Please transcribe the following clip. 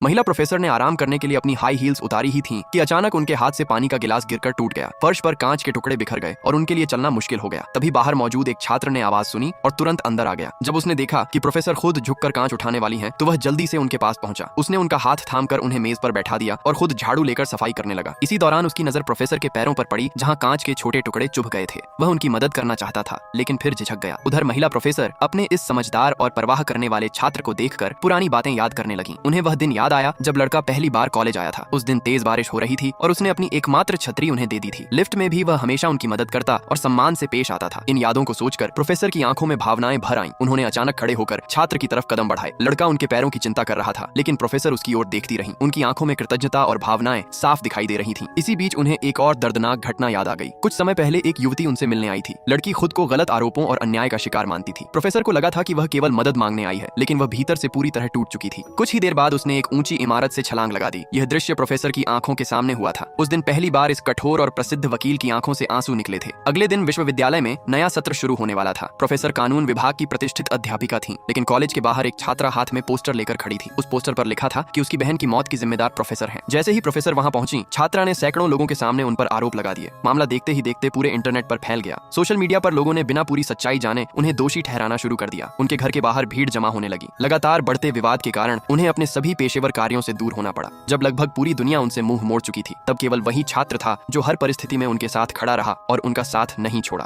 महिला प्रोफेसर ने आराम करने के लिए अपनी हाई हील्स उतारी ही थी कि अचानक उनके हाथ से पानी का गिलास गिरकर टूट गया। फर्श पर कांच के टुकड़े बिखर गए और उनके लिए चलना मुश्किल हो गया। तभी बाहर मौजूद एक छात्र ने आवाज सुनी और तुरंत अंदर आ गया। जब उसने देखा कि प्रोफेसर खुद झुककर कांच उठाने वाली हैं, तो वह जल्दी से उनके पास पहुंचा। उसने उनका हाथ थामकर उन्हें मेज पर बैठा दिया और खुद झाड़ू लेकर सफाई करने लगा। इसी दौरान उसकी नजर प्रोफेसर के पैरों पर पड़ी, जहां कांच के छोटे टुकड़े चुभ गए थे। वह उनकी मदद करना चाहता था, लेकिन फिर झिझक गया। उधर महिला प्रोफेसर अपने इस समझदार और परवाह करने वाले छात्र को देखकर पुरानी बातें याद करने लगी। उन्हें वह दिन याद आया जब लड़का पहली बार कॉलेज आया था। उस दिन तेज बारिश हो रही थी और उसने अपनी एकमात्र छतरी उन्हें दे दी थी। लिफ्ट में भी वह हमेशा उनकी मदद करता और सम्मान से पेश आता था। इन यादों को सोचकर प्रोफेसर की आंखों में भावनाएं भर आईं। उन्होंने अचानक खड़े होकर छात्र की तरफ कदम बढ़ाए। लड़का उनके पैरों की चिंता कर रहा था, लेकिन प्रोफेसर उसकी ओर देखती रही। उनकी आंखों में कृतज्ञता और भावनाएं साफ दिखाई दे रही थीं। इसी बीच उन्हें एक और दर्दनाक घटना याद आ गई। कुछ समय पहले एक युवती उनसे मिलने आई थी। लड़की खुद को गलत आरोपों और अन्याय का शिकार मानती थी। प्रोफेसर को लगा था कि वह केवल मदद मांगने आई है, लेकिन वह भीतर से पूरी तरह टूट चुकी थी। कुछ ही देर बाद उसने एक ऊंची इमारत से छलांग लगा दी। यह दृश्य प्रोफेसर की आंखों के सामने हुआ था। उस दिन पहली बार इस कठोर और प्रसिद्ध वकील की आंखों से आंसू निकले थे। अगले दिन विश्वविद्यालय में नया सत्र शुरू होने वाला था। प्रोफेसर कानून विभाग की प्रतिष्ठित अध्यापिका थीं, लेकिन कॉलेज के बाहर एक छात्रा हाथ में पोस्टर लेकर खड़ी थी। उस पोस्टर पर लिखा था कि उसकी बहन की मौत की जिम्मेदार प्रोफेसर हैं। जैसे ही प्रोफेसर वहां पहुंची, छात्रा ने सैकड़ों लोगों के सामने उन पर आरोप लगा दिए। मामला देखते ही देखते पूरे इंटरनेट पर फैल गया। सोशल मीडिया पर लोगों ने बिना पूरी सच्चाई जाने उन्हें दोषी ठहराना शुरू कर दिया। उनके घर के बाहर भीड़ जमा होने लगी। लगातार बढ़ते विवाद के कारण उन्हें अपने सभी पेशेवर कार्यों से दूर होना पड़ा। जब लगभग पूरी दुनिया उनसे मुंह मोड़ चुकी थी, तब केवल वही छात्र था जो हर परिस्थिति में उनके साथ खड़ा रहा और उनका साथ नहीं छोड़ा।